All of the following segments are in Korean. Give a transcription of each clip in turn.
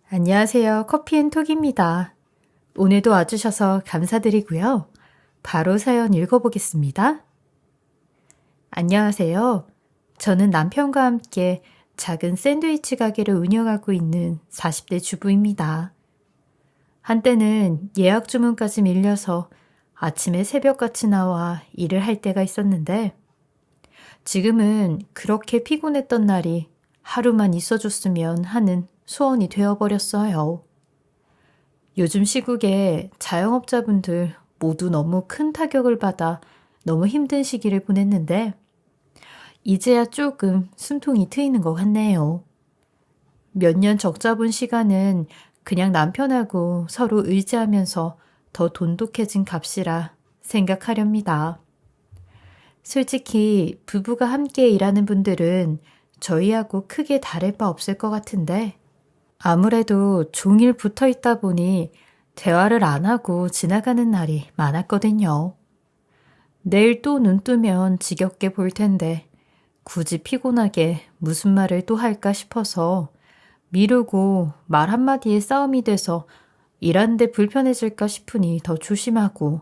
안녕하세요. 커피앤톡입니다. 오늘도 와주셔서 감사드리고요. 바로 사연 읽어보겠습니다. 안녕하세요. 저는 남편과 함께 작은 샌드위치 가게를 운영하고 있는 40대 주부입니다. 한때는 예약 주문까지 밀려서 아침에 새벽같이 나와 일을 할 때가 있었는데 지금은 그렇게 피곤했던 날이 하루만 있어줬으면 하는 소원이 되어버렸어요. 요즘 시국에 자영업자분들 모두 너무 큰 타격을 받아 너무 힘든 시기를 보냈는데 이제야 조금 숨통이 트이는 것 같네요. 몇 년 적자 본 시간은 그냥 남편하고 서로 의지하면서 더 돈독해진 값이라 생각하렵니다. 솔직히 부부가 함께 일하는 분들은 저희하고 크게 다를 바 없을 것 같은데 아무래도 종일 붙어 있다 보니 대화를 안 하고 지나가는 날이 많았거든요. 내일 또 눈 뜨면 지겹게 볼 텐데 굳이 피곤하게 무슨 말을 또 할까 싶어서 미루고 말 한마디에 싸움이 돼서 일하는데 불편해질까 싶으니 더 조심하고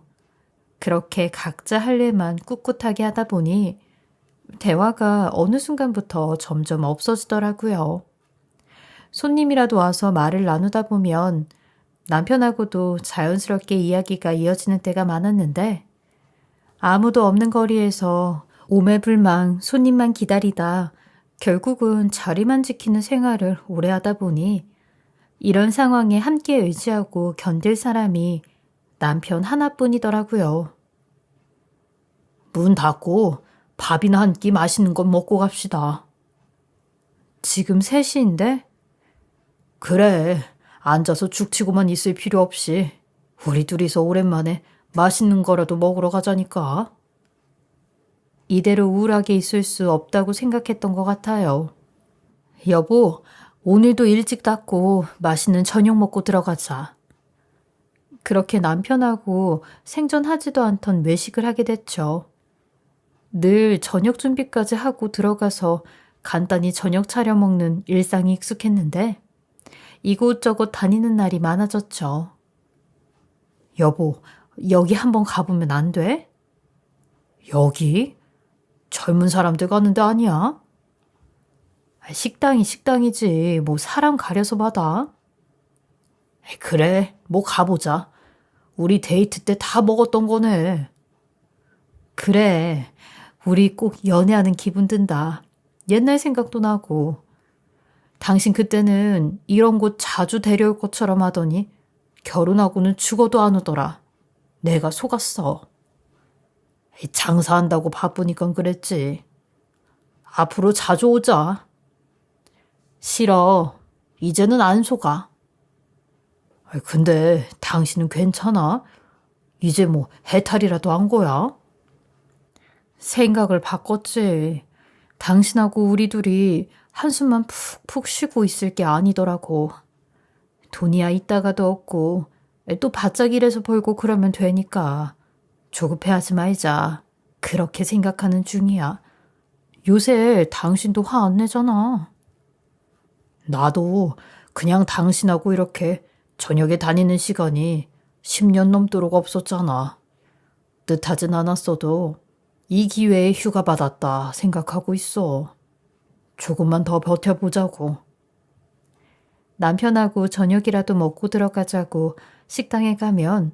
그렇게 각자 할 일만 꿋꿋하게 하다 보니 대화가 어느 순간부터 점점 없어지더라고요. 손님이라도 와서 말을 나누다 보면 남편하고도 자연스럽게 이야기가 이어지는 때가 많았는데 아무도 없는 거리에서 오매불망 손님만 기다리다 결국은 자리만 지키는 생활을 오래 하다 보니 이런 상황에 함께 의지하고 견딜 사람이 남편 하나뿐이더라고요. 문 닫고 밥이나 한 끼 맛있는 거 먹고 갑시다. 지금 3시인데? 그래, 앉아서 죽치고만 있을 필요 없이 우리 둘이서 오랜만에 맛있는 거라도 먹으러 가자니까. 이대로 우울하게 있을 수 없다고 생각했던 것 같아요. 여보, 오늘도 일찍 닫고 맛있는 저녁 먹고 들어가자. 그렇게 남편하고 생전하지도 않던 외식을 하게 됐죠. 늘 저녁 준비까지 하고 들어가서 간단히 저녁 차려 먹는 일상이 익숙했는데 이곳저곳 다니는 날이 많아졌죠. 여보, 여기 한번 가보면 안 돼? 여기? 젊은 사람들 가는 데 아니야? 식당이 식당이지 뭐 사람 가려서 받아? 그래, 뭐 가보자. 우리 데이트 때 다 먹었던 거네. 그래, 우리 꼭 연애하는 기분 든다. 옛날 생각도 나고. 당신 그때는 이런 곳 자주 데려올 것처럼 하더니 결혼하고는 죽어도 안 오더라. 내가 속았어. 장사한다고 바쁘니까 그랬지. 앞으로 자주 오자. 싫어. 이제는 안 속아. 근데 당신은 괜찮아? 이제 뭐 해탈이라도 한 거야? 생각을 바꿨지. 당신하고 우리 둘이 한숨만 푹푹 쉬고 있을 게 아니더라고. 돈이야 이따가도 없고 또 바짝 일해서 벌고 그러면 되니까 조급해하지 말자. 그렇게 생각하는 중이야. 요새 당신도 화 안 내잖아. 나도 그냥 당신하고 이렇게 저녁에 다니는 시간이 10년 넘도록 없었잖아. 뜻하진 않았어도 이 기회에 휴가 받았다 생각하고 있어. 조금만 더 버텨보자고. 남편하고 저녁이라도 먹고 들어가자고 식당에 가면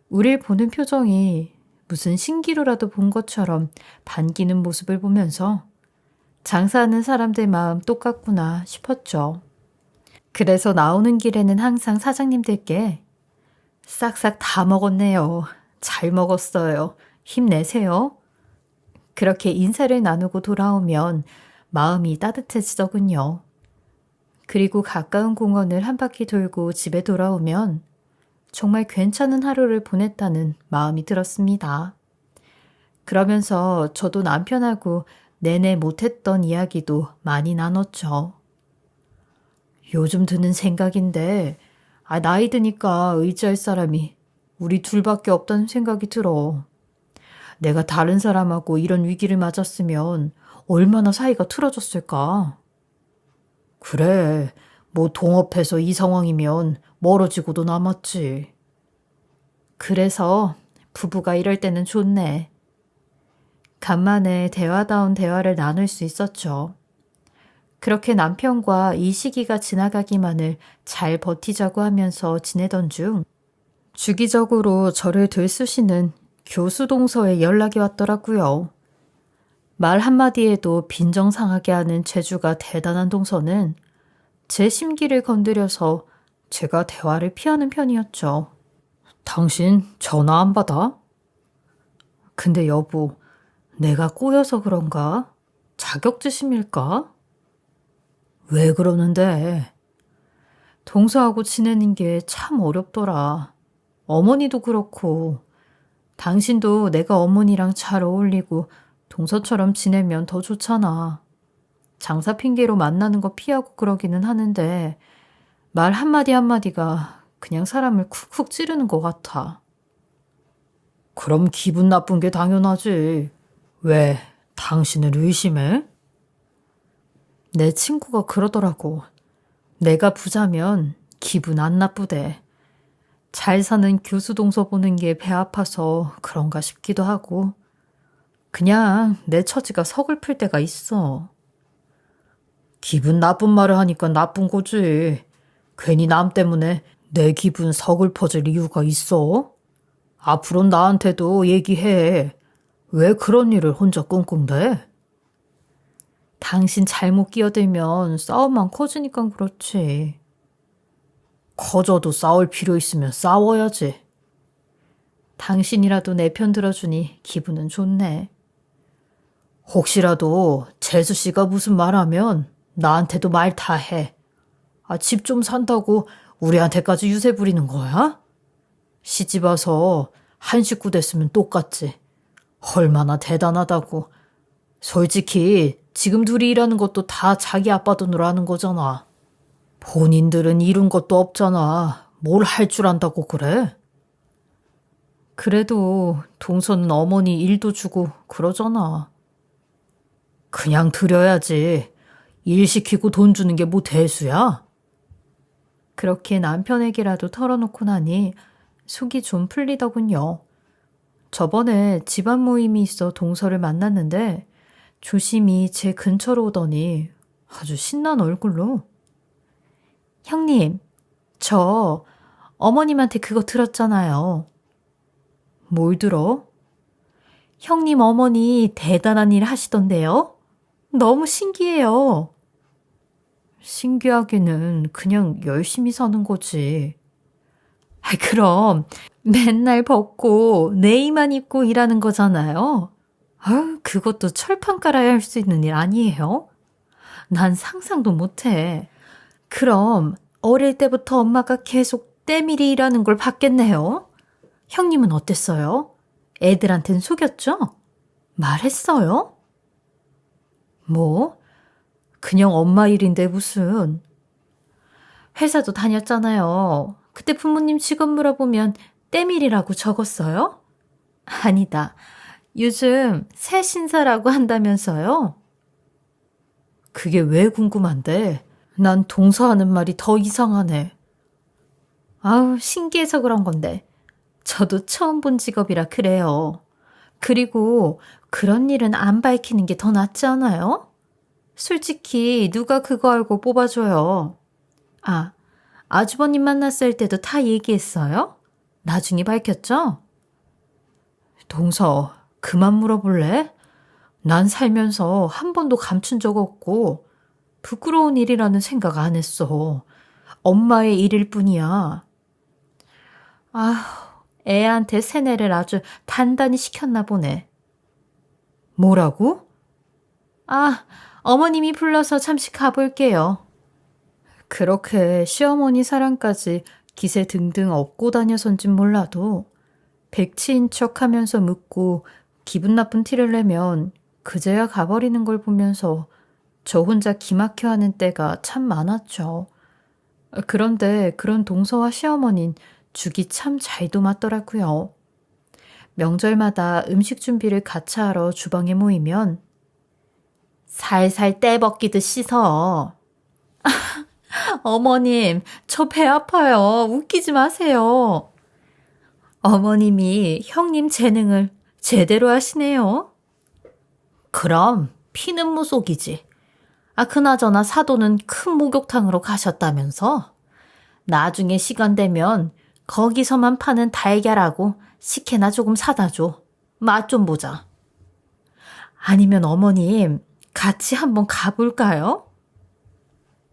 우릴 보는 표정이 무슨 신기루라도 본 것처럼 반기는 모습을 보면서 장사하는 사람들 마음 똑같구나 싶었죠. 그래서 나오는 길에는 항상 사장님들께 싹싹 다 먹었네요. 잘 먹었어요. 힘내세요. 그렇게 인사를 나누고 돌아오면 마음이 따뜻해지더군요. 그리고 가까운 공원을 한 바퀴 돌고 집에 돌아오면 정말 괜찮은 하루를 보냈다는 마음이 들었습니다. 그러면서 저도 남편하고 내내 못했던 이야기도 많이 나눴죠. 요즘 드는 생각인데 나이 드니까 의지할 사람이 우리 둘밖에 없다는 생각이 들어. 내가 다른 사람하고 이런 위기를 맞았으면 얼마나 사이가 틀어졌을까. 그래, 뭐 동업해서 이 상황이면 멀어지고도 남았지. 그래서 부부가 이럴 때는 좋네. 간만에 대화다운 대화를 나눌 수 있었죠. 그렇게 남편과 이 시기가 지나가기만을 잘 버티자고 하면서 지내던 중 주기적으로 저를 들쑤시는 교수 동서의 연락이 왔더라고요. 말 한마디에도 빈정상하게 하는 재주가 대단한 동서는 제 심기를 건드려서 제가 대화를 피하는 편이었죠. 당신 전화 안 받아? 근데 여보, 내가 꼬여서 그런가? 자격지심일까? 왜 그러는데? 동서하고 지내는 게 참 어렵더라. 어머니도 그렇고, 당신도 내가 어머니랑 잘 어울리고 동서처럼 지내면 더 좋잖아. 장사 핑계로 만나는 거 피하고 그러기는 하는데 말 한마디 한마디가 그냥 사람을 쿡쿡 찌르는 것 같아. 그럼 기분 나쁜 게 당연하지. 왜 당신을 의심해? 내 친구가 그러더라고. 내가 부자면 기분 안 나쁘대. 잘 사는 교수 동서 보는 게 배 아파서 그런가 싶기도 하고 그냥 내 처지가 서글플 때가 있어. 기분 나쁜 말을 하니까 나쁜 거지. 괜히 남 때문에 내 기분 서글퍼질 이유가 있어? 앞으로 나한테도 얘기해. 왜 그런 일을 혼자 끙끙대? 당신 잘못 끼어들면 싸움만 커지니까 그렇지. 커져도 싸울 필요 있으면 싸워야지. 당신이라도 내 편 들어주니 기분은 좋네. 혹시라도 재수 씨가 무슨 말하면 나한테도 말 다 해. 집 좀 산다고 우리한테까지 유세 부리는 거야? 시집 와서 한 식구 됐으면 똑같지. 얼마나 대단하다고. 솔직히 지금 둘이 일하는 것도 다 자기 아빠 돈으로 하는 거잖아. 본인들은 이룬 것도 없잖아. 뭘 할 줄 안다고 그래? 그래도 동서는 어머니 일도 주고 그러잖아. 그냥 드려야지. 일 시키고 돈 주는 게 뭐 대수야? 그렇게 남편에게라도 털어놓고 나니 속이 좀 풀리더군요. 저번에 집안 모임이 있어 동서를 만났는데 조심히 제 근처로 오더니 아주 신난 얼굴로 형님, 저 어머님한테 그거 들었잖아요. 뭘 들어? 형님 어머니 대단한 일 하시던데요? 너무 신기해요. 신기하기는 그냥 열심히 사는 거지. 그럼 맨날 벗고 네이만 입고 일하는 거잖아요. 그것도 철판 깔아야 할 수 있는 일 아니에요? 난 상상도 못해. 그럼 어릴 때부터 엄마가 계속 때밀이 일하는 걸 봤겠네요. 형님은 어땠어요? 애들한텐 속였죠? 말했어요? 뭐? 그냥 엄마 일인데 무슨. 회사도 다녔잖아요. 그때 부모님 직업 물어보면 때밀이라고 적었어요? 아니다. 요즘 새 신사라고 한다면서요? 그게 왜 궁금한데? 난 동서하는 말이 더 이상하네. 신기해서 그런 건데. 저도 처음 본 직업이라 그래요. 그리고 그런 일은 안 밝히는 게 더 낫지 않아요? 솔직히 누가 그거 알고 뽑아줘요. 아주버님 만났을 때도 다 얘기했어요? 나중에 밝혔죠? 동서, 그만 물어볼래? 난 살면서 한 번도 감춘 적 없고 부끄러운 일이라는 생각 안 했어. 엄마의 일일 뿐이야. 애한테 세뇌를 아주 단단히 시켰나 보네. 뭐라고? 어머님이 불러서 잠시 가볼게요. 그렇게 시어머니 사랑까지 기세 등등 업고 다녀선진 몰라도 백치인 척 하면서 묻고 기분 나쁜 티를 내면 그제야 가버리는 걸 보면서 저 혼자 기막혀 하는 때가 참 많았죠. 그런데 그런 동서와 시어머니는 죽이 참 잘도 맞더라고요. 명절마다 음식 준비를 같이 하러 주방에 모이면 살살 떼벗기듯 씻어. 어머님, 저 배 아파요. 웃기지 마세요. 어머님이 형님 재능을 제대로 하시네요. 그럼 피는 무속이지. 그나저나 사돈은 큰 목욕탕으로 가셨다면서? 나중에 시간 되면 거기서만 파는 달걀하고 식혜나 조금 사다 줘. 맛 좀 보자. 아니면 어머님, 같이 한번 가볼까요?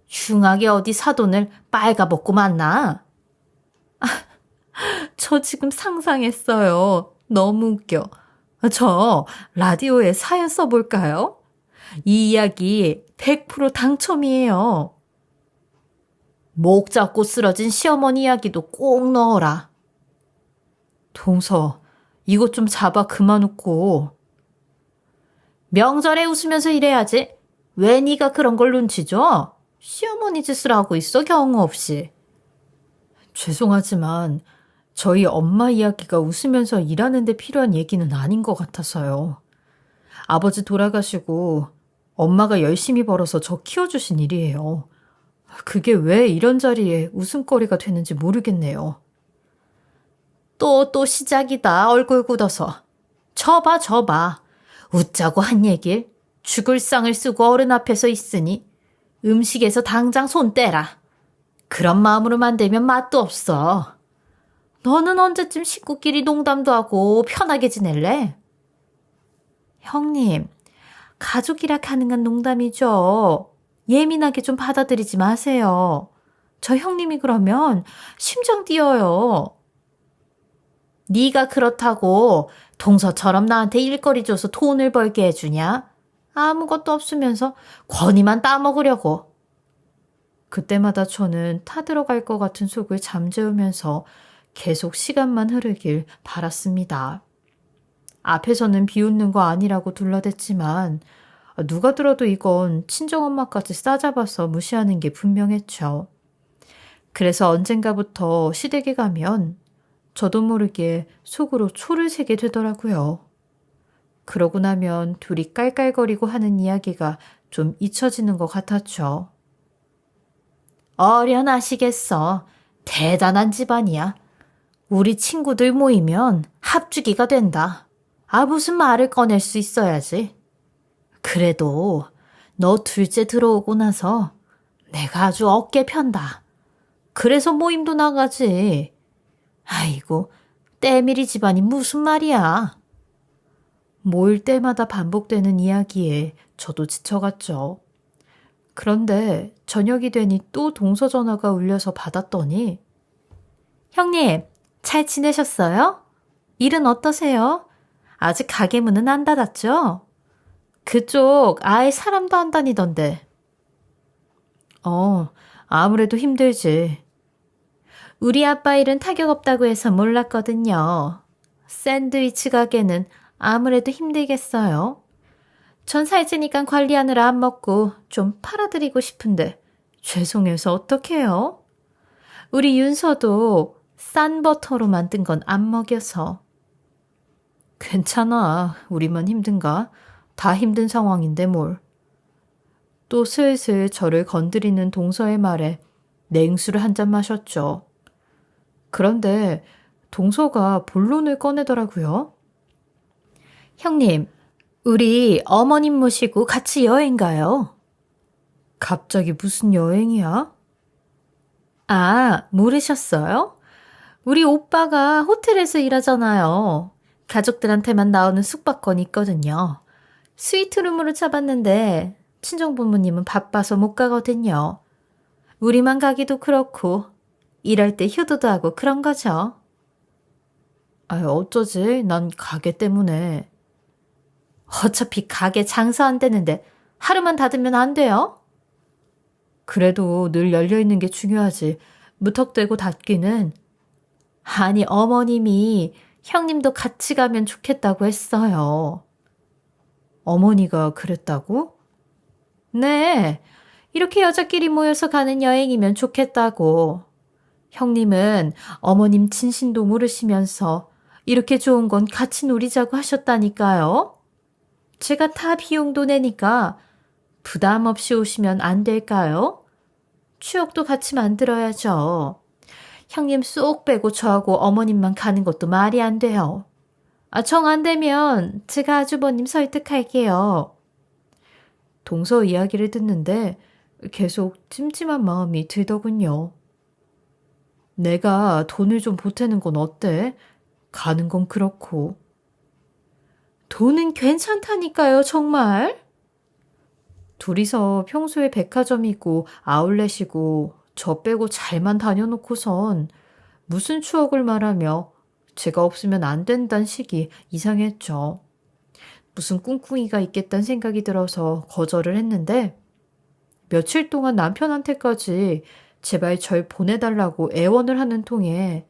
흉하게 어디 사돈을 빨가벗고 만나? 저 지금 상상했어요. 너무 웃겨. 저 라디오에 사연 써볼까요? 이 이야기 100% 당첨이에요. 목 잡고 쓰러진 시어머니 이야기도 꼭 넣어라. 동서, 이것 좀 잡아 그만 웃고. 명절에 웃으면서 일해야지. 왜 네가 그런 걸 눈치 줘? 시어머니 짓을 하고 있어, 경우 없이. 죄송하지만 저희 엄마 이야기가 웃으면서 일하는 데 필요한 얘기는 아닌 것 같아서요. 아버지 돌아가시고 엄마가 열심히 벌어서 저 키워주신 일이에요. 그게 왜 이런 자리에 웃음거리가 되는지 모르겠네요. 또 시작이다. 얼굴 굳어서. 저봐. 웃자고 한 얘길 죽을 상을 쓰고 어른 앞에서 있으니 음식에서 당장 손 떼라. 그런 마음으로 만들면 맛도 없어. 너는 언제쯤 식구끼리 농담도 하고 편하게 지낼래? 형님, 가족이라 가능한 농담이죠. 예민하게 좀 받아들이지 마세요. 저 형님이 그러면 심장 뛰어요. 네가 그렇다고 동서처럼 나한테 일거리 줘서 돈을 벌게 해주냐? 아무것도 없으면서 권위만 따먹으려고. 그때마다 저는 타들어갈 것 같은 속을 잠재우면서 계속 시간만 흐르길 바랐습니다. 앞에서는 비웃는 거 아니라고 둘러댔지만 누가 들어도 이건 친정엄마까지 싸잡아서 무시하는 게 분명했죠. 그래서 언젠가부터 시댁에 가면 저도 모르게 속으로 초를 세게 되더라고요. 그러고 나면 둘이 깔깔거리고 하는 이야기가 좀 잊혀지는 것 같았죠. 어련하시겠어. 대단한 집안이야. 우리 친구들 모이면 합주기가 된다. 무슨 말을 꺼낼 수 있어야지. 그래도 너 둘째 들어오고 나서 내가 아주 어깨 편다. 그래서 모임도 나가지. 아이고, 때밀이 집안이 무슨 말이야. 모일 때마다 반복되는 이야기에 저도 지쳐갔죠. 그런데 저녁이 되니 또 동서 전화가 울려서 받았더니 형님, 잘 지내셨어요? 일은 어떠세요? 아직 가게 문은 안 닫았죠? 그쪽 아예 사람도 안 다니던데. 아무래도 힘들지. 우리 아빠 일은 타격 없다고 해서 몰랐거든요. 샌드위치 가게는 아무래도 힘들겠어요. 전 살찌니까 관리하느라 안 먹고 좀 팔아드리고 싶은데 죄송해서 어떡해요? 우리 윤서도 싼 버터로 만든 건 안 먹여서. 괜찮아. 우리만 힘든가? 다 힘든 상황인데 뭘. 또 슬슬 저를 건드리는 동서의 말에 냉수를 한 잔 마셨죠. 그런데 동서가 본론을 꺼내더라고요. 형님, 우리 어머님 모시고 같이 여행 가요. 갑자기 무슨 여행이야? 모르셨어요? 우리 오빠가 호텔에서 일하잖아요. 가족들한테만 나오는 숙박권 있거든요. 스위트룸으로 잡았는데 친정부모님은 바빠서 못 가거든요. 우리만 가기도 그렇고 일할 때 효도도 하고 그런 거죠. 어쩌지? 난 가게 때문에. 어차피 가게 장사 안 되는데 하루만 닫으면 안 돼요? 그래도 늘 열려있는 게 중요하지. 무턱대고 닫기는. 아니, 어머님이 형님도 같이 가면 좋겠다고 했어요. 어머니가 그랬다고? 네, 이렇게 여자끼리 모여서 가는 여행이면 좋겠다고. 형님은 어머님 진신도 모르시면서 이렇게 좋은 건 같이 누리자고 하셨다니까요. 제가 다 비용도 내니까 부담 없이 오시면 안 될까요? 추억도 같이 만들어야죠. 형님 쏙 빼고 저하고 어머님만 가는 것도 말이 안 돼요. 정 안 되면 제가 아주버님 설득할게요. 동서 이야기를 듣는데 계속 찜찜한 마음이 들더군요. 내가 돈을 좀 보태는 건 어때? 가는 건 그렇고. 돈은 괜찮다니까요, 정말. 둘이서 평소에 백화점이고 아울렛이고 저 빼고 잘만 다녀놓고선 무슨 추억을 말하며 제가 없으면 안 된다는 식이 이상했죠. 무슨 꿍꿍이가 있겠다는 생각이 들어서 거절을 했는데 며칠 동안 남편한테까지 제발 절 보내달라고 애원을 하는 통에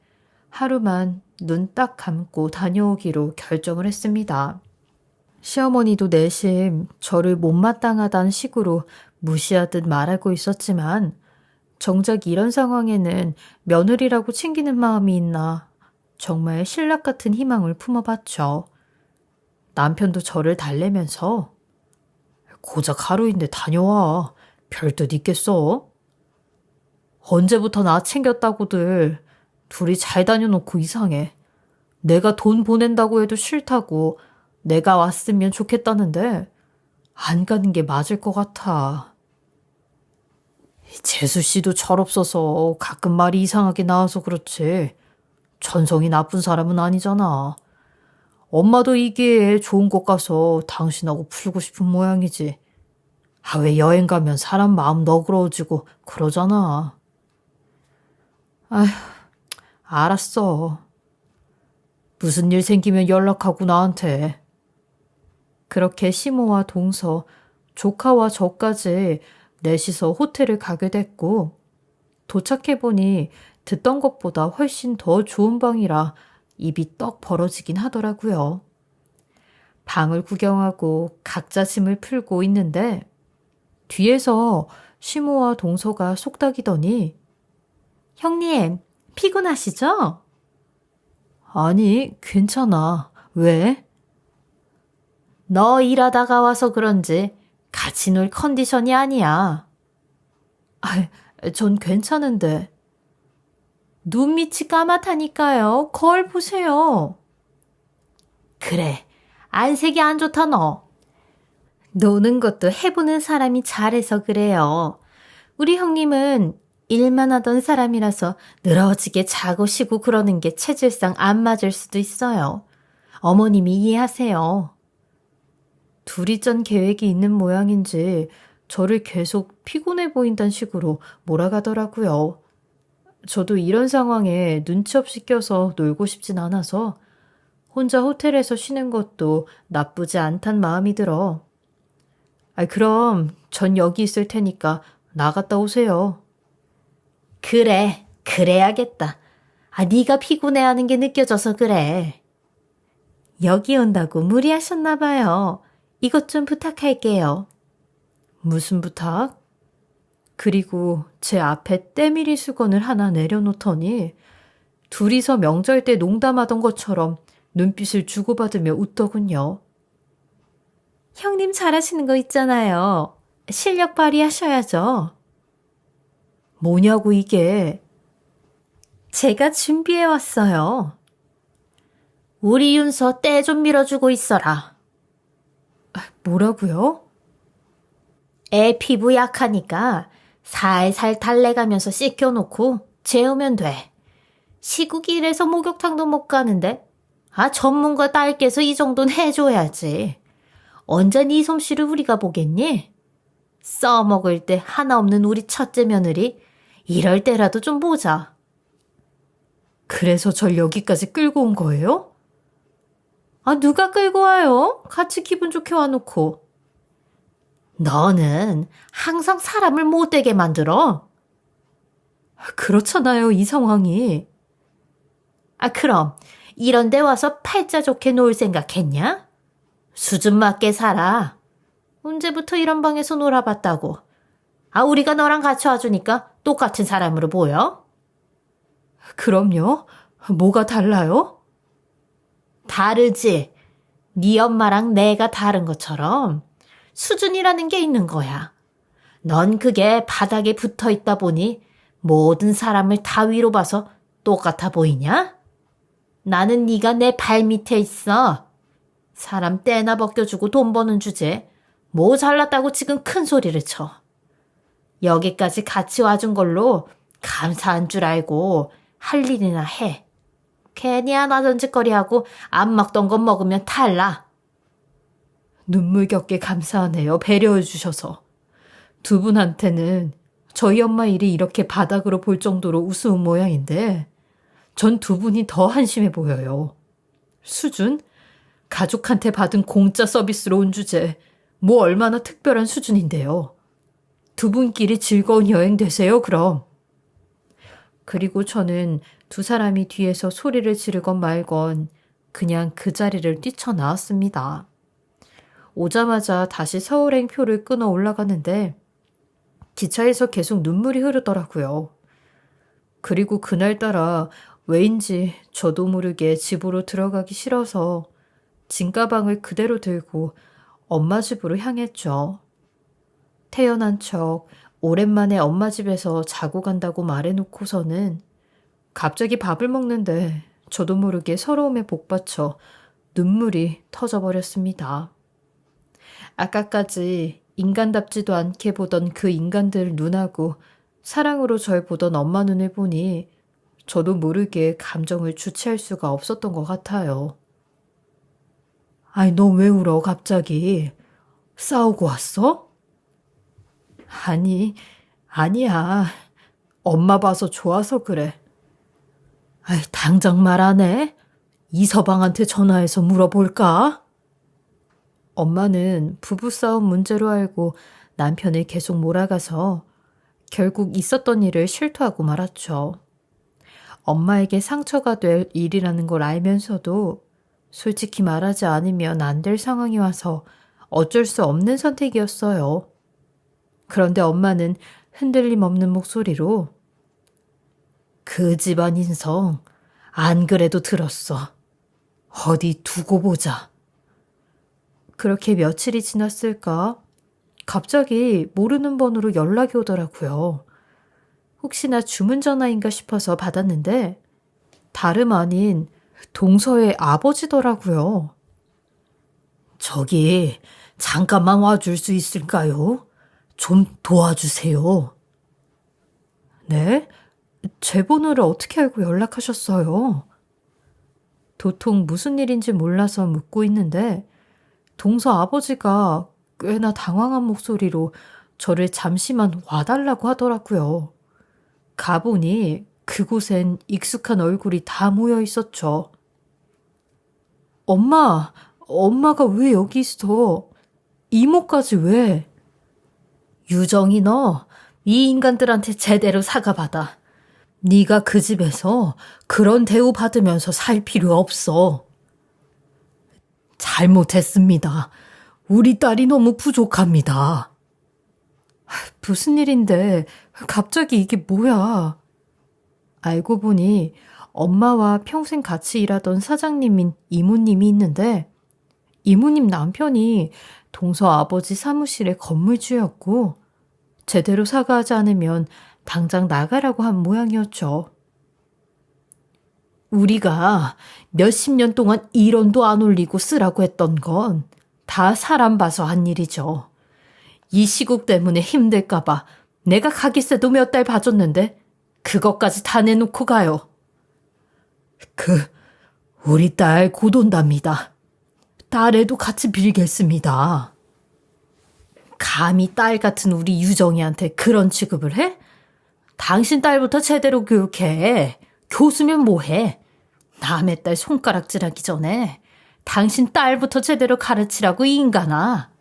하루만 눈 딱 감고 다녀오기로 결정을 했습니다. 시어머니도 내심 저를 못마땅하다는 식으로 무시하듯 말하고 있었지만 정작 이런 상황에는 며느리라고 챙기는 마음이 있나 정말 신락 같은 희망을 품어봤죠. 남편도 저를 달래면서 고작 하루인데 다녀와. 별뜻 있겠어? 언제부터 나 챙겼다고들. 둘이 잘 다녀놓고 이상해. 내가 돈 보낸다고 해도 싫다고 내가 왔으면 좋겠다는데 안 가는 게 맞을 것 같아. 재수 씨도 철없어서 가끔 말이 이상하게 나와서 그렇지. 전성이 나쁜 사람은 아니잖아. 엄마도 이 기회에 좋은 곳 가서 당신하고 풀고 싶은 모양이지. 왜 여행 가면 사람 마음 너그러워지고 그러잖아. 아휴, 알았어. 무슨 일 생기면 연락하고 나한테. 그렇게 시모와 동서, 조카와 저까지 넷이서 호텔을 가게 됐고 도착해보니 듣던 것보다 훨씬 더 좋은 방이라 입이 떡 벌어지긴 하더라고요. 방을 구경하고 각자 짐을 풀고 있는데 뒤에서 시모와 동서가 속닥이더니 형님, 피곤하시죠? 아니, 괜찮아. 왜? 너 일하다가 와서 그런지 같이 놀 컨디션이 아니야. 전 괜찮은데. 눈 밑이 까맣다니까요. 거울 보세요. 그래, 안색이 안 좋다 너. 노는 것도 해보는 사람이 잘해서 그래요. 우리 형님은 일만 하던 사람이라서 늘어지게 자고 쉬고 그러는 게 체질상 안 맞을 수도 있어요. 어머님이 이해하세요. 둘이 짠 계획이 있는 모양인지 저를 계속 피곤해 보인다는 식으로 몰아가더라고요. 저도 이런 상황에 눈치 없이 껴서 놀고 싶진 않아서 혼자 호텔에서 쉬는 것도 나쁘지 않단 마음이 들어. 그럼 전 여기 있을 테니까 나갔다 오세요. 그래, 그래야겠다. 네가 피곤해하는 게 느껴져서 그래. 여기 온다고 무리하셨나 봐요. 이것 좀 부탁할게요. 무슨 부탁? 그리고 제 앞에 때밀이 수건을 하나 내려놓더니 둘이서 명절 때 농담하던 것처럼 눈빛을 주고받으며 웃더군요. 형님 잘하시는 거 있잖아요. 실력 발휘하셔야죠. 뭐냐고 이게. 제가 준비해왔어요. 우리 윤서 때 좀 밀어주고 있어라. 뭐라고요? 애 피부 약하니까 살살 달래가면서 씻겨놓고 재우면 돼. 시국이 이래서 목욕탕도 못 가는데 전문가 딸께서 이 정도는 해줘야지. 언제 네 솜씨를 우리가 보겠니? 써먹을 때 하나 없는 우리 첫째 며느리 이럴 때라도 좀 보자. 그래서 절 여기까지 끌고 온 거예요? 누가 끌고 와요? 같이 기분 좋게 와놓고. 너는 항상 사람을 못되게 만들어. 그렇잖아요, 이 상황이. 그럼 이런 데 와서 팔자 좋게 놀 생각했냐? 수준 맞게 살아. 언제부터 이런 방에서 놀아봤다고. 우리가 너랑 같이 와주니까 똑같은 사람으로 보여? 그럼요. 뭐가 달라요? 다르지. 네 엄마랑 내가 다른 것처럼 수준이라는 게 있는 거야. 넌 그게 바닥에 붙어 있다 보니 모든 사람을 다 위로 봐서 똑같아 보이냐? 나는 네가 내 발 밑에 있어. 사람 떼나 벗겨주고 돈 버는 주제에 뭐 잘났다고 지금 큰 소리를 쳐. 여기까지 같이 와준 걸로 감사한 줄 알고 할 일이나 해. 괜히 하나 던짓거리하고 안 먹던 건 먹으면 탈나. 눈물겹게 감사하네요. 배려해 주셔서. 두 분한테는 저희 엄마 일이 이렇게 바닥으로 볼 정도로 우스운 모양인데 전 두 분이 더 한심해 보여요. 수준? 가족한테 받은 공짜 서비스로 온 주제. 뭐 얼마나 특별한 수준인데요. 두 분끼리 즐거운 여행 되세요, 그럼. 그리고 저는 두 사람이 뒤에서 소리를 지르건 말건 그냥 그 자리를 뛰쳐나왔습니다. 오자마자 다시 서울행 표를 끊어 올라가는데 기차에서 계속 눈물이 흐르더라고요. 그리고 그날따라 왜인지 저도 모르게 집으로 들어가기 싫어서 짐가방을 그대로 들고 엄마 집으로 향했죠. 태어난 척 오랜만에 엄마 집에서 자고 간다고 말해놓고서는 갑자기 밥을 먹는데 저도 모르게 서러움에 복받쳐 눈물이 터져버렸습니다. 아까까지 인간답지도 않게 보던 그 인간들 눈하고 사랑으로 절 보던 엄마 눈을 보니 저도 모르게 감정을 주체할 수가 없었던 것 같아요. 아이, 너 왜 울어, 갑자기? 싸우고 왔어? 아니야. 엄마 봐서 좋아서 그래. 아이, 당장 말 안 해? 이서방한테 전화해서 물어볼까? 엄마는 부부싸움 문제로 알고 남편을 계속 몰아가서 결국 있었던 일을 실토하고 말았죠. 엄마에게 상처가 될 일이라는 걸 알면서도 솔직히 말하지 않으면 안 될 상황이 와서 어쩔 수 없는 선택이었어요. 그런데 엄마는 흔들림 없는 목소리로 그 집안 인성 안 그래도 들었어. 어디 두고 보자. 그렇게 며칠이 지났을까? 갑자기 모르는 번호로 연락이 오더라고요. 혹시나 주문 전화인가 싶어서 받았는데 다름 아닌 동서의 아버지더라고요. 저기 잠깐만 와줄 수 있을까요? 좀 도와주세요. 네? 제 번호를 어떻게 알고 연락하셨어요? 도통 무슨 일인지 몰라서 묻고 있는데 동서 아버지가 꽤나 당황한 목소리로 저를 잠시만 와달라고 하더라고요. 가보니 그곳엔 익숙한 얼굴이 다 모여 있었죠. 엄마가 왜 여기 있어? 이모까지 왜? 유정이 너 이 인간들한테 제대로 사과받아. 네가 그 집에서 그런 대우 받으면서 살 필요 없어. 잘못했습니다. 우리 딸이 너무 부족합니다. 무슨 일인데 갑자기 이게 뭐야? 알고 보니 엄마와 평생 같이 일하던 사장님인 이모님이 있는데 이모님 남편이 동서 아버지 사무실의 건물주였고 제대로 사과하지 않으면 당장 나가라고 한 모양이었죠. 우리가 몇십 년 동안 1원도 안 올리고 쓰라고 했던 건 다 사람 봐서 한 일이죠. 이 시국 때문에 힘들까봐 내가 가기세도 몇 달 봐줬는데 그것까지 다 내놓고 가요. 우리 딸 곧 온답니다. 딸애도 같이 빌겠습니다. 감히 딸 같은 우리 유정이한테 그런 취급을 해? 당신 딸부터 제대로 교육해. 교수면 뭐해? 남의 딸 손가락질하기 전에 당신 딸부터 제대로 가르치라고 이 인간아.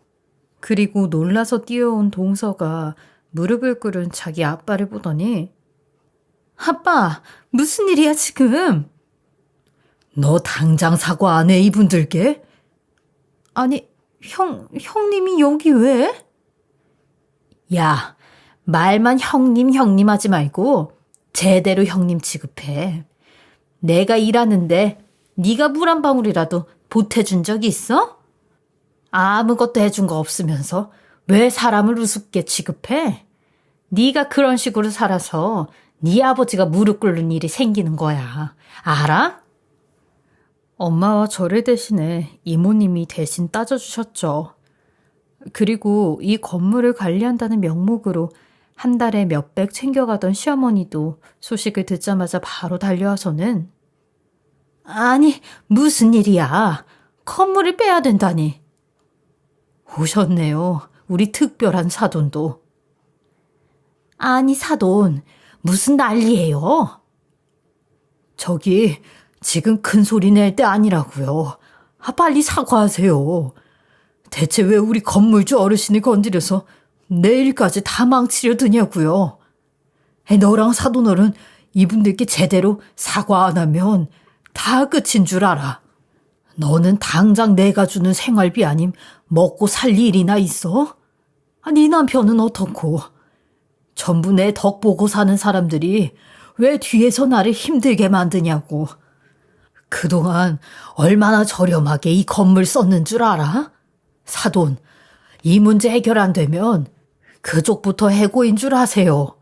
그리고 놀라서 뛰어온 동서가 무릎을 꿇은 자기 아빠를 보더니 아빠, 무슨 일이야 지금? 너 당장 사과 안 해, 이분들께? 아니, 형님이 여기 왜? 야, 말만 형님 하지 말고 제대로 형님 취급해. 내가 일하는데 네가 물 한 방울이라도 보태준 적이 있어? 아무것도 해준 거 없으면서 왜 사람을 우습게 취급해? 네가 그런 식으로 살아서 네 아버지가 무릎 꿇는 일이 생기는 거야. 알아? 엄마와 저를 대신해 이모님이 대신 따져주셨죠. 그리고 이 건물을 관리한다는 명목으로 한 달에 몇백 챙겨가던 시어머니도 소식을 듣자마자 바로 달려와서는 아니, 무슨 일이야. 건물을 빼야 된다니. 오셨네요. 우리 특별한 사돈도. 아니, 사돈. 무슨 난리예요? 저기 지금 큰 소리 낼 때 아니라고요. 빨리 사과하세요. 대체 왜 우리 건물주 어르신이 건드려서 내일까지 다 망치려 드냐고요. 너랑 사돈어른 이분들께 제대로 사과 안 하면 다 끝인 줄 알아. 너는 당장 내가 주는 생활비 아님 먹고 살 일이나 있어? 네 남편은 어떻고? 전부 내 덕 보고 사는 사람들이 왜 뒤에서 나를 힘들게 만드냐고. 그동안 얼마나 저렴하게 이 건물 썼는 줄 알아? 사돈, 이 문제 해결 안 되면 그쪽부터 해고인 줄 아세요.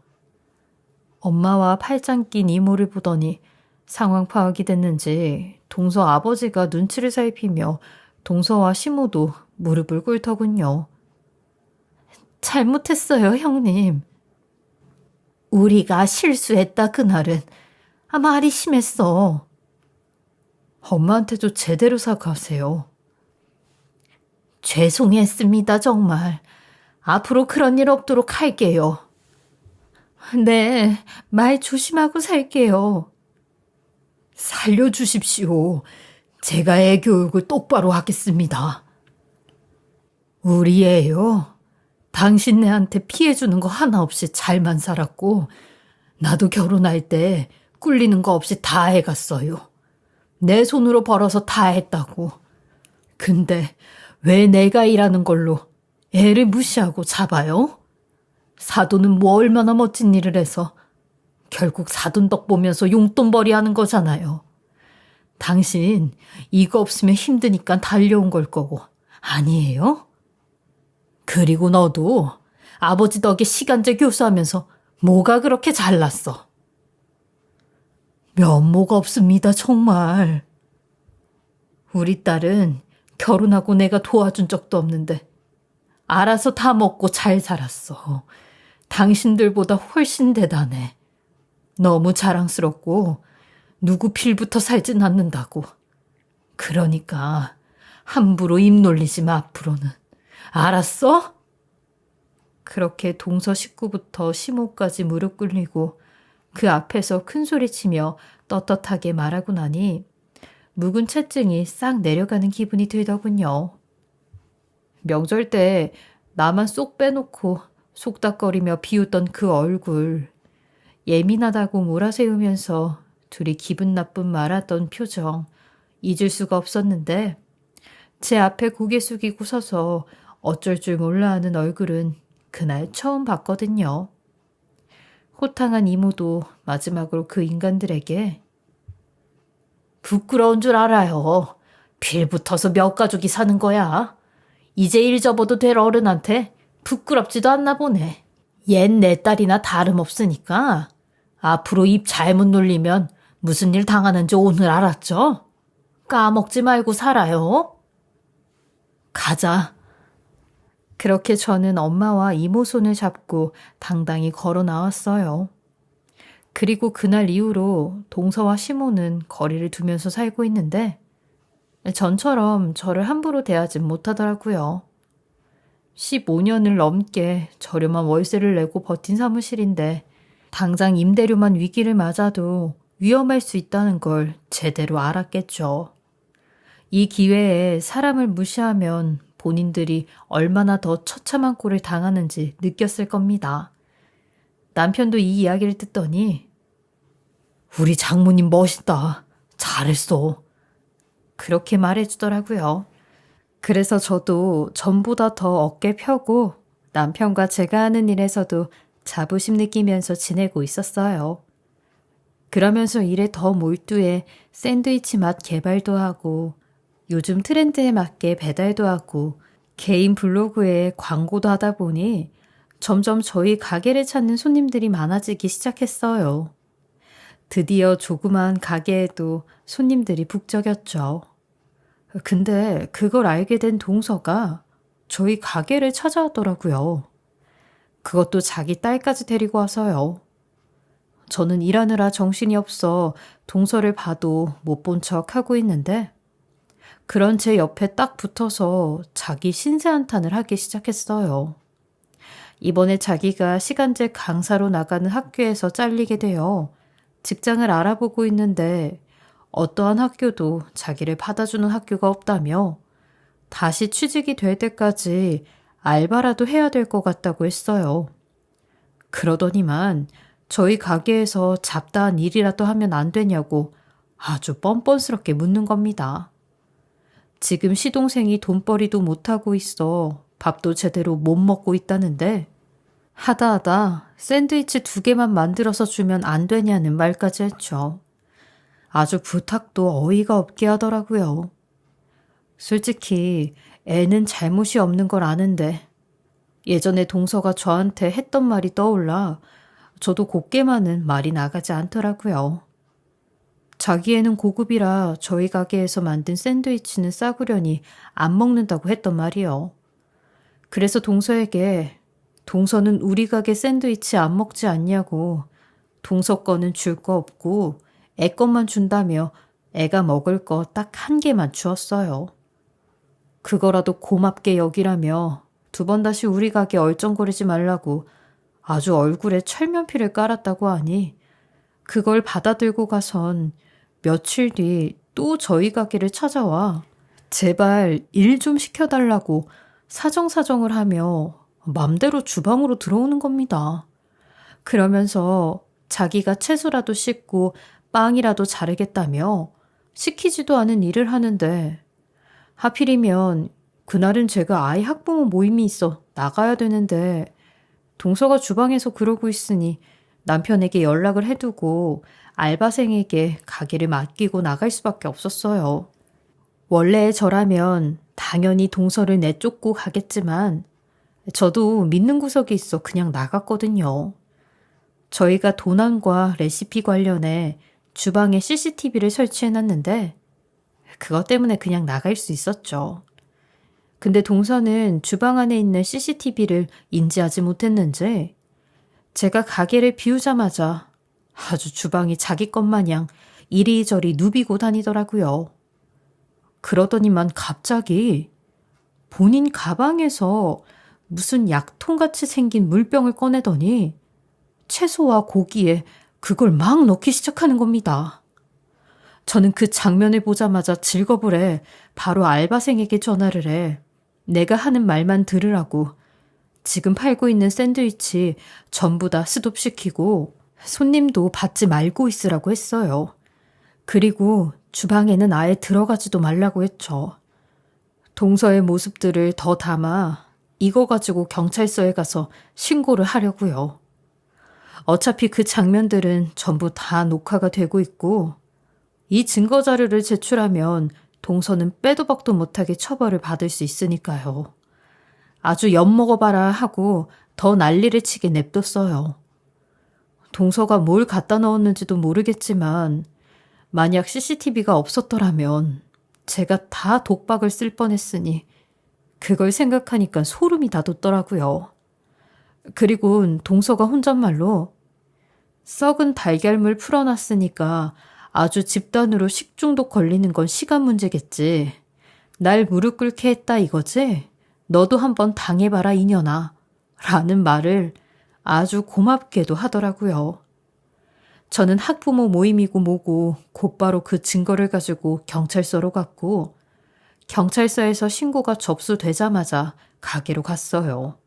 엄마와 팔짱 낀 이모를 보더니 상황 파악이 됐는지 동서 아버지가 눈치를 살피며 동서와 시모도 무릎을 꿇더군요. 잘못했어요, 형님. 우리가 실수했다 그날은. 말이 심했어. 엄마한테도 제대로 사과하세요. 죄송했습니다, 정말. 앞으로 그런 일 없도록 할게요. 네, 말 조심하고 살게요. 살려주십시오. 제가 애 교육을 똑바로 하겠습니다. 우리 애요? 당신네한테 피해주는 거 하나 없이 잘만 살았고 나도 결혼할 때 꿀리는 거 없이 다 해갔어요. 내 손으로 벌어서 다 했다고. 근데 왜 내가 일하는 걸로 애를 무시하고 잡아요? 사돈은 뭐 얼마나 멋진 일을 해서 결국 사돈 덕 보면서 용돈벌이 하는 거잖아요. 당신 이거 없으면 힘드니까 달려온 걸 거고 아니에요? 그리고 너도 아버지 덕에 시간제 교수하면서 뭐가 그렇게 잘났어? 면모가 없습니다, 정말. 우리 딸은 결혼하고 내가 도와준 적도 없는데 알아서 다 먹고 잘 살았어. 당신들보다 훨씬 대단해. 너무 자랑스럽고 누구 필부터 살진 않는다고. 그러니까 함부로 입 놀리지 마, 앞으로는. 알았어? 그렇게 동서 식구부터 시모까지 무릎 꿇리고 그 앞에서 큰 소리치며 떳떳하게 말하고 나니 묵은 채증이 싹 내려가는 기분이 들더군요. 명절 때 나만 쏙 빼놓고 속닥거리며 비웃던 그 얼굴, 예민하다고 몰아세우면서 둘이 기분 나쁜 말하던 표정 잊을 수가 없었는데 제 앞에 고개 숙이고 서서 어쩔 줄 몰라 하는 얼굴은 그날 처음 봤거든요. 호탕한 이모도 마지막으로 그 인간들에게 부끄러운 줄 알아요. 빌붙어서 몇 가족이 사는 거야. 이제 일 접어도 될 어른한테 부끄럽지도 않나 보네. 얜 내 딸이나 다름없으니까 앞으로 입 잘못 놀리면 무슨 일 당하는지 오늘 알았죠? 까먹지 말고 살아요. 가자. 그렇게 저는 엄마와 이모 손을 잡고 당당히 걸어 나왔어요. 그리고 그날 이후로 동서와 시모는 거리를 두면서 살고 있는데 전처럼 저를 함부로 대하진 못하더라고요. 15년을 넘게 저렴한 월세를 내고 버틴 사무실인데 당장 임대료만 위기를 맞아도 위험할 수 있다는 걸 제대로 알았겠죠. 이 기회에 사람을 무시하면 본인들이 얼마나 더 처참한 꼴을 당하는지 느꼈을 겁니다. 남편도 이 이야기를 듣더니 우리 장모님 멋있다. 잘했어. 그렇게 말해주더라고요. 그래서 저도 전보다 더 어깨 펴고 남편과 제가 하는 일에서도 자부심 느끼면서 지내고 있었어요. 그러면서 일에 더 몰두해 샌드위치 맛 개발도 하고 요즘 트렌드에 맞게 배달도 하고 개인 블로그에 광고도 하다 보니 점점 저희 가게를 찾는 손님들이 많아지기 시작했어요. 드디어 조그만 가게에도 손님들이 북적였죠. 근데 그걸 알게 된 동서가 저희 가게를 찾아왔더라고요. 그것도 자기 딸까지 데리고 와서요. 저는 일하느라 정신이 없어 동서를 봐도 못 본 척 하고 있는데 그런 제 옆에 딱 붙어서 자기 신세 한탄을 하기 시작했어요. 이번에 자기가 시간제 강사로 나가는 학교에서 잘리게 되어 직장을 알아보고 있는데 어떠한 학교도 자기를 받아주는 학교가 없다며 다시 취직이 될 때까지 알바라도 해야 될 것 같다고 했어요. 그러더니만 저희 가게에서 잡다한 일이라도 하면 안 되냐고 아주 뻔뻔스럽게 묻는 겁니다. 지금 시동생이 돈벌이도 못하고 있어 밥도 제대로 못 먹고 있다는데 하다 샌드위치 2개만 만들어서 주면 안 되냐는 말까지 했죠. 아주 부탁도 어이가 없게 하더라고요. 솔직히 애는 잘못이 없는 걸 아는데 예전에 동서가 저한테 했던 말이 떠올라 저도 곱게만은 말이 나가지 않더라고요. 자기 애는 고급이라 저희 가게에서 만든 샌드위치는 싸구려니 안 먹는다고 했던 말이요. 그래서 동서에게 동서는 우리 가게 샌드위치 안 먹지 않냐고 동서 거는 줄 거 없고 애 것만 준다며 애가 먹을 거 딱 1개만 주었어요. 그거라도 고맙게 여기라며 2번 다시 우리 가게 얼쩡거리지 말라고 아주 얼굴에 철면피를 깔았다고 하니 그걸 받아들고 가선 며칠 뒤 또 저희 가게를 찾아와 제발 일 좀 시켜달라고 사정사정을 하며 맘대로 주방으로 들어오는 겁니다. 그러면서 자기가 채소라도 씻고 빵이라도 자르겠다며 시키지도 않은 일을 하는데 하필이면 그날은 제가 아이 학부모 모임이 있어 나가야 되는데 동서가 주방에서 그러고 있으니 남편에게 연락을 해두고 알바생에게 가게를 맡기고 나갈 수밖에 없었어요. 원래 저라면 당연히 동서를 내쫓고 가겠지만 저도 믿는 구석이 있어 그냥 나갔거든요. 저희가 도난과 레시피 관련해 주방에 CCTV를 설치해놨는데 그것 때문에 그냥 나갈 수 있었죠. 근데 동서는 주방 안에 있는 CCTV를 인지하지 못했는지 제가 가게를 비우자마자 아주 주방이 자기 것 마냥 이리저리 누비고 다니더라고요. 그러더니만 갑자기 본인 가방에서 무슨 약통같이 생긴 물병을 꺼내더니 채소와 고기에 그걸 막 넣기 시작하는 겁니다. 저는 그 장면을 보자마자 질겁을 바로 알바생에게 전화를 해 내가 하는 말만 들으라고 지금 팔고 있는 샌드위치 전부 다 스톱시키고 손님도 받지 말고 있으라고 했어요. 그리고 주방에는 아예 들어가지도 말라고 했죠. 동서의 모습들을 더 담아 이거 가지고 경찰서에 가서 신고를 하려고요. 어차피 그 장면들은 전부 다 녹화가 되고 있고 이 증거 자료를 제출하면 동서는 빼도 박도 못하게 처벌을 받을 수 있으니까요. 아주 엿먹어봐라 하고 더 난리를 치게 냅뒀어요. 동서가 뭘 갖다 넣었는지도 모르겠지만 만약 CCTV가 없었더라면 제가 다 독박을 쓸 뻔했으니 그걸 생각하니까 소름이 다 돋더라고요. 그리고 동서가 혼잣말로 썩은 달걀물 풀어놨으니까 아주 집단으로 식중독 걸리는 건 시간 문제겠지. 날 무릎 꿇게 했다 이거지? 너도 한번 당해봐라 이년아. 라는 말을 아주 고맙게도 하더라고요. 저는 학부모 모임이고 뭐고 곧바로 그 증거를 가지고 경찰서로 갔고 경찰서에서 신고가 접수되자마자 가게로 갔어요.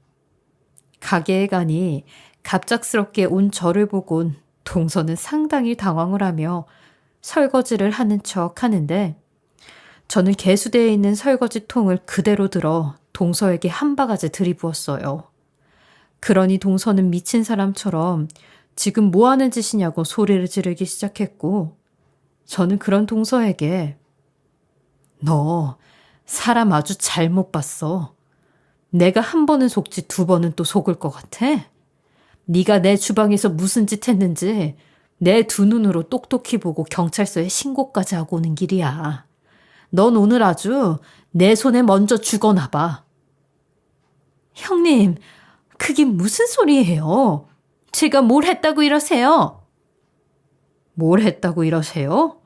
가게에 가니 갑작스럽게 온 저를 보곤 동서는 상당히 당황을 하며 설거지를 하는 척 하는데 저는 개수대에 있는 설거지 통을 그대로 들어 동서에게 한 바가지 들이부었어요. 그러니 동서는 미친 사람처럼 지금 뭐 하는 짓이냐고 소리를 지르기 시작했고 저는 그런 동서에게 너 사람 아주 잘못 봤어. 내가 한 번은 속지 두 번은 또 속을 것 같아? 네가 내 주방에서 무슨 짓 했는지 내 두 눈으로 똑똑히 보고 경찰서에 신고까지 하고 오는 길이야. 넌 오늘 아주 내 손에 먼저 죽어나 봐. 형님, 그게 무슨 소리예요? 제가 뭘 했다고 이러세요? 뭘 했다고 이러세요?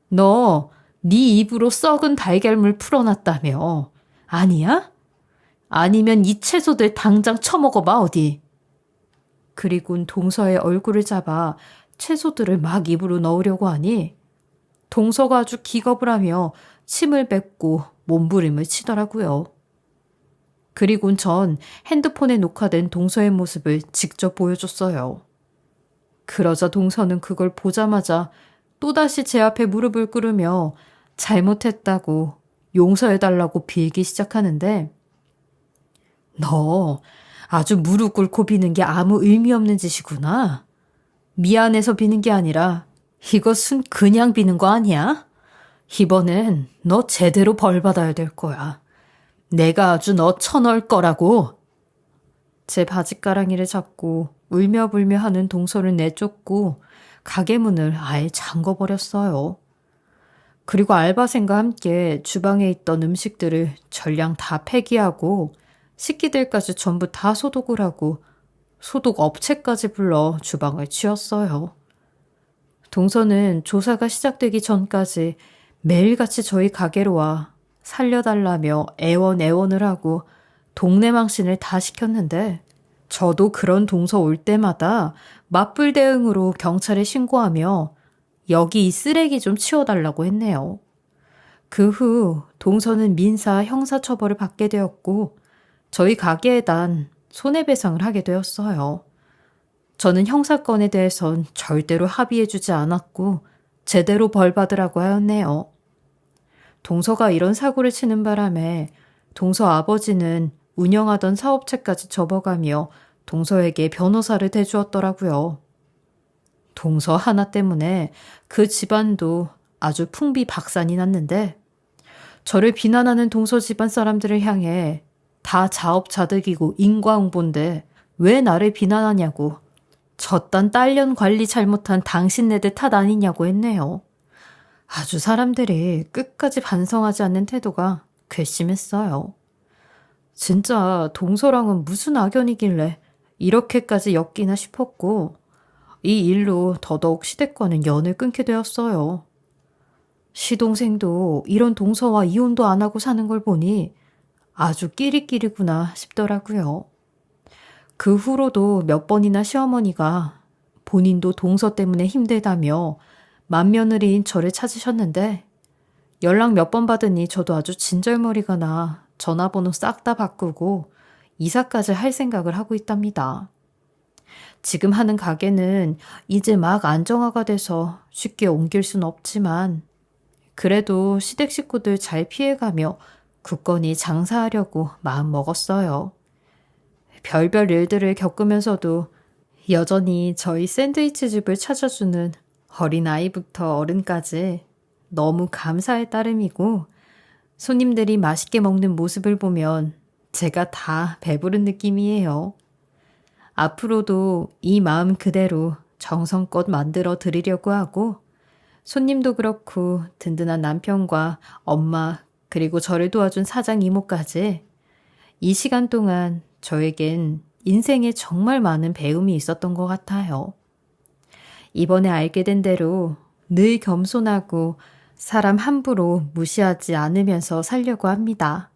너 네 입으로 썩은 달걀물 풀어놨다며. 아니야? 아니면 이 채소들 당장 처먹어봐 어디. 그리곤 동서의 얼굴을 잡아 채소들을 막 입으로 넣으려고 하니 동서가 아주 기겁을 하며 침을 뱉고 몸부림을 치더라고요. 그리곤 전 핸드폰에 녹화된 동서의 모습을 직접 보여줬어요. 그러자 동서는 그걸 보자마자 또다시 제 앞에 무릎을 꿇으며 잘못했다고 용서해달라고 빌기 시작하는데 너 아주 무릎 꿇고 비는 게 아무 의미 없는 짓이구나. 미안해서 비는 게 아니라 이것은 그냥 비는 거 아니야? 이번엔 너 제대로 벌 받아야 될 거야. 내가 아주 너 쳐넣을 거라고. 제 바지가랑이를 잡고 울며불며 하는 동서를 내쫓고 가게 문을 아예 잠궈버렸어요. 그리고 알바생과 함께 주방에 있던 음식들을 전량 다 폐기하고 식기들까지 전부 다 소독을 하고 소독 업체까지 불러 주방을 치웠어요. 동서는 조사가 시작되기 전까지 매일같이 저희 가게로 와 살려달라며 애원을 하고 동네 망신을 다 시켰는데 저도 그런 동서 올 때마다 맞불 대응으로 경찰에 신고하며 여기 이 쓰레기 좀 치워달라고 했네요. 그 후 동서는 민사 형사처벌을 받게 되었고 저희 가게에 단 손해배상을 하게 되었어요. 저는 형사건에 대해선 절대로 합의해주지 않았고 제대로 벌받으라고 하였네요. 동서가 이런 사고를 치는 바람에 동서 아버지는 운영하던 사업체까지 접어가며 동서에게 변호사를 대주었더라고요. 동서 하나 때문에 그 집안도 아주 풍비박산이 났는데 저를 비난하는 동서 집안 사람들을 향해 다 자업자득이고 인과응보인데 왜 나를 비난하냐고 저딴 딸년 관리 잘못한 당신네들 탓 아니냐고 했네요. 아주 사람들이 끝까지 반성하지 않는 태도가 괘씸했어요. 진짜 동서랑은 무슨 악연이길래 이렇게까지 엮이나 싶었고 이 일로 더더욱 시댁과는 연을 끊게 되었어요. 시동생도 이런 동서와 이혼도 안 하고 사는 걸 보니 아주 끼리끼리구나 싶더라고요. 그 후로도 몇 번이나 시어머니가 본인도 동서 때문에 힘들다며 맏며느리인 저를 찾으셨는데 연락 몇 번 받으니 저도 아주 진절머리가 나 전화번호 싹 다 바꾸고 이사까지 할 생각을 하고 있답니다. 지금 하는 가게는 이제 막 안정화가 돼서 쉽게 옮길 순 없지만 그래도 시댁 식구들 잘 피해가며 굳건히 장사하려고 마음 먹었어요. 별별 일들을 겪으면서도 여전히 저희 샌드위치 집을 찾아주는 어린아이부터 어른까지 너무 감사할 따름이고 손님들이 맛있게 먹는 모습을 보면 제가 다 배부른 느낌이에요. 앞으로도 이 마음 그대로 정성껏 만들어 드리려고 하고 손님도 그렇고 든든한 남편과 엄마 그리고 저를 도와준 사장 이모까지 이 시간 동안 저에겐 인생에 정말 많은 배움이 있었던 것 같아요. 이번에 알게 된 대로 늘 겸손하고 사람 함부로 무시하지 않으면서 살려고 합니다.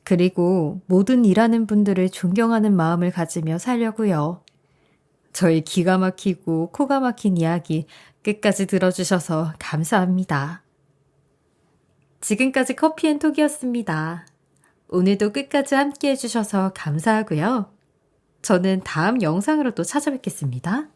그리고 모든 일하는 분들을 존경하는 마음을 가지며 살려고요. 저의 기가 막히고 코가 막힌 이야기 끝까지 들어주셔서 감사합니다. 지금까지 커피앤톡이었습니다. 오늘도 끝까지 함께 해주셔서 감사하고요. 저는 다음 영상으로 또 찾아뵙겠습니다.